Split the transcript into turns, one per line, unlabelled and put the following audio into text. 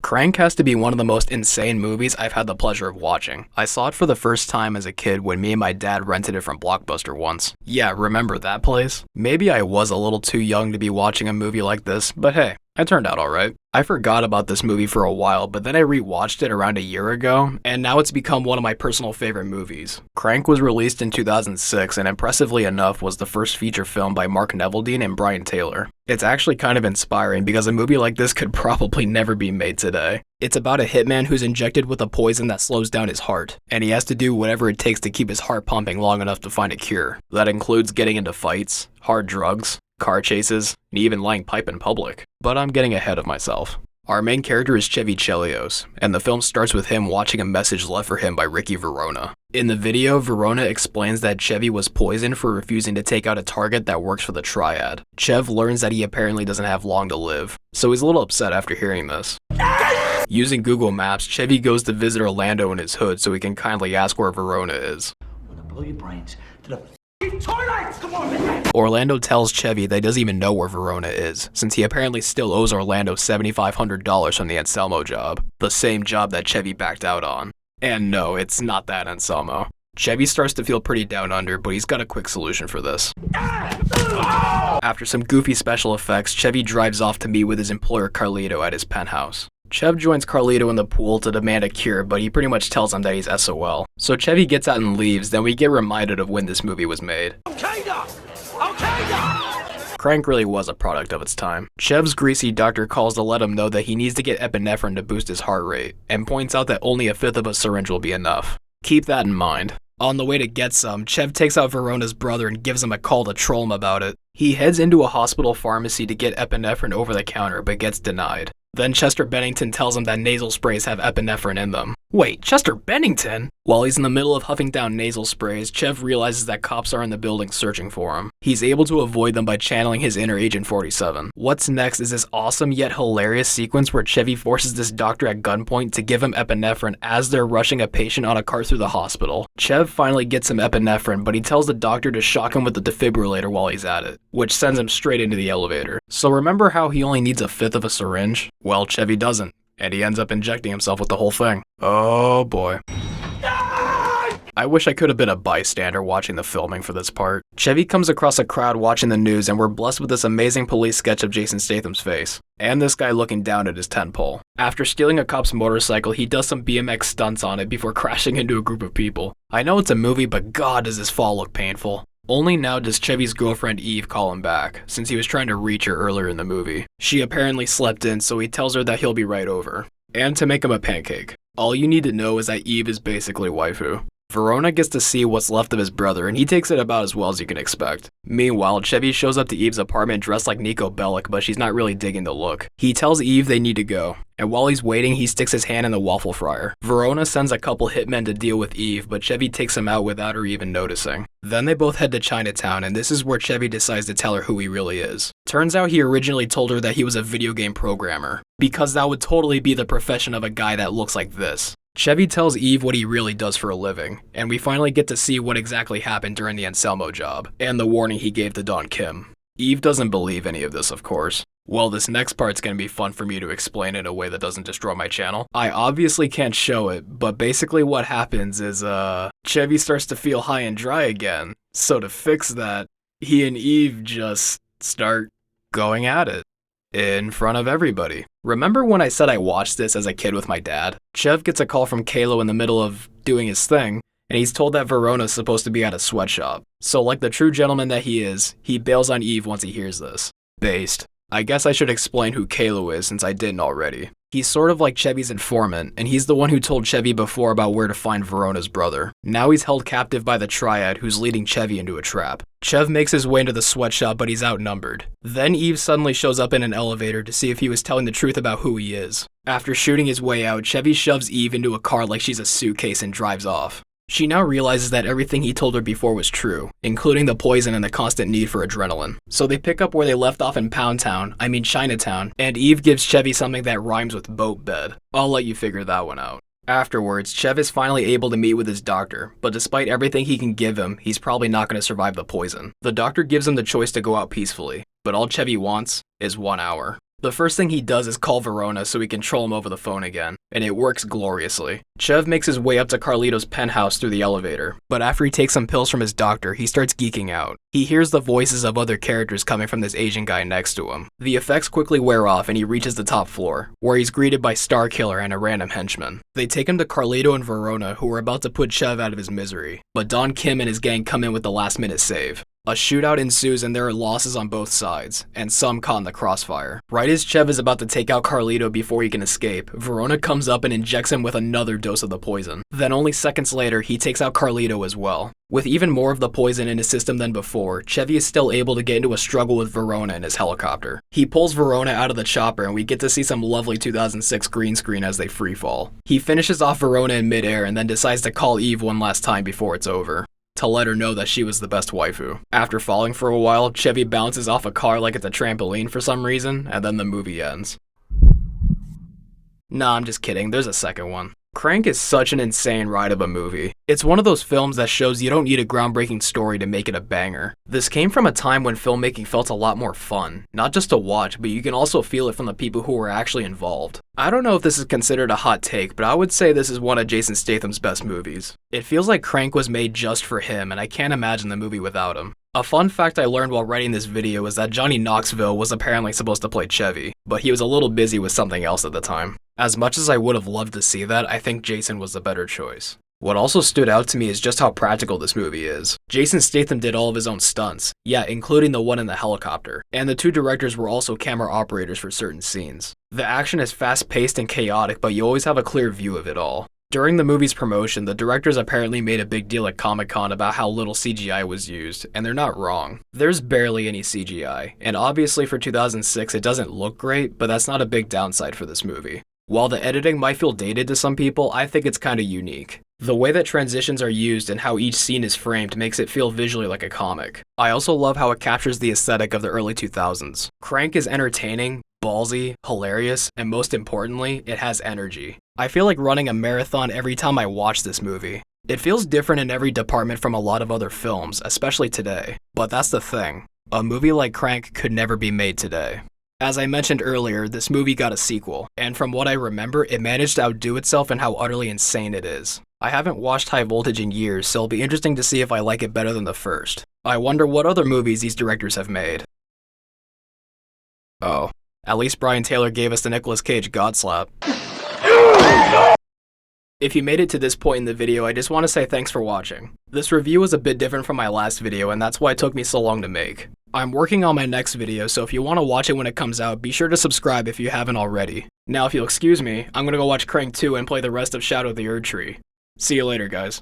Crank has to be one of the most insane movies I've had the pleasure of watching. I saw it for the first time as a kid when me and my dad rented it from Blockbuster once. Yeah, remember that place? Maybe I was a little too young to be watching a movie like this, but hey, it turned out alright. I forgot about this movie for a while, but then I rewatched it around a year ago, and now it's become one of my personal favorite movies. Crank was released in 2006, and impressively enough was the first feature film by Mark Neveldine and Brian Taylor. It's actually kind of inspiring because a movie like this could probably never be made today. It's about a hitman who's injected with a poison that slows down his heart, and he has to do whatever it takes to keep his heart pumping long enough to find a cure. That includes getting into fights, hard drugs, car chases, and even lying pipe in public. But I'm getting ahead of myself. Our main character is Chevy Chelios, and the film starts with him watching a message left for him by Ricky Verona. In the video, Verona explains that Chevy was poisoned for refusing to take out a target that works for the Triad. Chev learns that he apparently doesn't have long to live, so he's a little upset after hearing this. Using Google Maps, Chevy goes to visit Orlando in his hood so he can kindly ask where Verona is.
I'm gonna blow your brains to the toilet! Come on, man!
Orlando tells Chevy that he doesn't even know where Verona is, since he apparently still owes Orlando $7,500 from the Anselmo job, the same job that Chevy backed out on. And no, it's not that Anselmo. Chevy starts to feel pretty down under, but he's got a quick solution for this. After some goofy special effects, Chevy drives off to meet with his employer Carlito at his penthouse. Chev joins Carlito in the pool to demand a cure, but he pretty much tells him that he's SOL. So Chevy gets out and leaves, then we get reminded of when this movie was made. Crank really was a product of its time. Chev's greasy doctor calls to let him know that he needs to get epinephrine to boost his heart rate, and points out that only a fifth of a syringe will be enough. Keep that in mind. On the way to get some, Chev takes out Verona's brother and gives him a call to troll him about it. He heads into a hospital pharmacy to get epinephrine over the counter, but gets denied. Then Chester Bennington tells him that nasal sprays have epinephrine in them. Wait, Chester Bennington? While he's in the middle of huffing down nasal sprays, Chev realizes that cops are in the building searching for him. He's able to avoid them by channeling his inner Agent 47. What's next is this awesome yet hilarious sequence where Chevy forces this doctor at gunpoint to give him epinephrine as they're rushing a patient on a cart through the hospital. Chev finally gets him epinephrine, but he tells the doctor to shock him with the defibrillator while he's at it, which sends him straight into the elevator. So remember how he only needs a fifth of a syringe? Well, Chevy doesn't, and he ends up injecting himself with the whole thing. Oh boy. I wish I could have been a bystander watching the filming for this part. Chevy comes across a crowd watching the news, and we're blessed with this amazing police sketch of Jason Statham's face, and this guy looking down at his tent pole. After stealing a cop's motorcycle, he does some BMX stunts on it before crashing into a group of people. I know it's a movie, but god does this fall look painful. Only now does Chevy's girlfriend Eve call him back, since he was trying to reach her earlier in the movie. She apparently slept in, so he tells her that he'll be right over, and to make him a pancake. All you need to know is that Eve is basically waifu. Verona gets to see what's left of his brother, and he takes it about as well as you can expect. Meanwhile, Chevy shows up to Eve's apartment dressed like Nico Bellic, but she's not really digging the look. He tells Eve they need to go, and while he's waiting, he sticks his hand in the waffle fryer. Verona sends a couple hitmen to deal with Eve, but Chevy takes him out without her even noticing. Then they both head to Chinatown, and this is where Chevy decides to tell her who he really is. Turns out he originally told her that he was a video game programmer, because that would totally be the profession of a guy that looks like this. Chevy tells Eve what he really does for a living, and we finally get to see what exactly happened during the Anselmo job, and the warning he gave to Don Kim. Eve doesn't believe any of this, of course. Well, this next part's gonna be fun for me to explain in a way that doesn't destroy my channel. I obviously can't show it, but basically what happens is, Chevy starts to feel high and dry again. So to fix that, he and Eve just start going at it. In front of everybody. Remember when I said I watched this as a kid with my dad? Chev gets a call from Kalo in the middle of doing his thing, and he's told that Verona's supposed to be at a sweatshop. So like the true gentleman that he is, he bails on Eve once he hears this. Based. I guess I should explain who Kalo is since I didn't already. He's sort of like Chevy's informant, and he's the one who told Chevy before about where to find Verona's brother. Now he's held captive by the Triad, who's leading Chevy into a trap. Chev makes his way into the sweatshop, but he's outnumbered. Then Eve suddenly shows up in an elevator to see if he was telling the truth about who he is. After shooting his way out, Chevy shoves Eve into a car like she's a suitcase and drives off. She now realizes that everything he told her before was true, including the poison and the constant need for adrenaline. So they pick up where they left off in Chinatown, and Eve gives Chevy something that rhymes with boat bed. I'll let you figure that one out. Afterwards, Chev is finally able to meet with his doctor, but despite everything he can give him, he's probably not going to survive the poison. The doctor gives him the choice to go out peacefully, but all Chevy wants is 1 hour. The first thing he does is call Verona so he can troll him over the phone again, and it works gloriously. Chev makes his way up to Carlito's penthouse through the elevator, but after he takes some pills from his doctor, he starts geeking out. He hears the voices of other characters coming from this Asian guy next to him. The effects quickly wear off and he reaches the top floor, where he's greeted by Starkiller and a random henchman. They take him to Carlito and Verona, who are about to put Chev out of his misery, but Don Kim and his gang come in with the last-minute save. A shootout ensues and there are losses on both sides, and some caught in the crossfire. Right as Chev is about to take out Carlito before he can escape, Verona comes up and injects him with another dose of the poison. Then only seconds later, he takes out Carlito as well. With even more of the poison in his system than before, Chevy is still able to get into a struggle with Verona in his helicopter. He pulls Verona out of the chopper and we get to see some lovely 2006 green screen as they freefall. He finishes off Verona in midair and then decides to call Eve one last time before it's over, to let her know that she was the best waifu. After falling for a while, Chevy bounces off a car like it's a trampoline for some reason, and then the movie ends. Nah, I'm just kidding, there's a second one. Crank is such an insane ride of a movie. It's one of those films that shows you don't need a groundbreaking story to make it a banger. This came from a time when filmmaking felt a lot more fun, not just to watch, but you can also feel it from the people who were actually involved. I don't know if this is considered a hot take, but I would say this is one of Jason Statham's best movies. It feels like Crank was made just for him, and I can't imagine the movie without him. A fun fact I learned while writing this video is that Johnny Knoxville was apparently supposed to play Chevy, but he was a little busy with something else at the time. As much as I would have loved to see that, I think Jason was the better choice. What also stood out to me is just how practical this movie is. Jason Statham did all of his own stunts, yeah, including the one in the helicopter, and the two directors were also camera operators for certain scenes. The action is fast-paced and chaotic, but you always have a clear view of it all. During the movie's promotion, the directors apparently made a big deal at Comic-Con about how little CGI was used, and they're not wrong. There's barely any CGI, and obviously for 2006 it doesn't look great, but that's not a big downside for this movie. While the editing might feel dated to some people, I think it's kinda unique. The way that transitions are used and how each scene is framed makes it feel visually like a comic. I also love how it captures the aesthetic of the early 2000s. Crank is entertaining, ballsy, hilarious, and most importantly, it has energy. I feel like running a marathon every time I watch this movie. It feels different in every department from a lot of other films, especially today. But that's the thing. A movie like Crank could never be made today. As I mentioned earlier, this movie got a sequel, and from what I remember, it managed to outdo itself in how utterly insane it is. I haven't watched High Voltage in years, so it'll be interesting to see if I like it better than the first. I wonder what other movies these directors have made. Oh, at least Brian Taylor gave us the Nicolas Cage God slap. If you made it to this point in the video, I just want to say thanks for watching. This review was a bit different from my last video, and that's why it took me so long to make. I'm working on my next video, so if you want to watch it when it comes out, be sure to subscribe if you haven't already. Now if you'll excuse me, I'm gonna go watch Crank 2 and play the rest of Shadow of the Erd Tree. See you later, guys.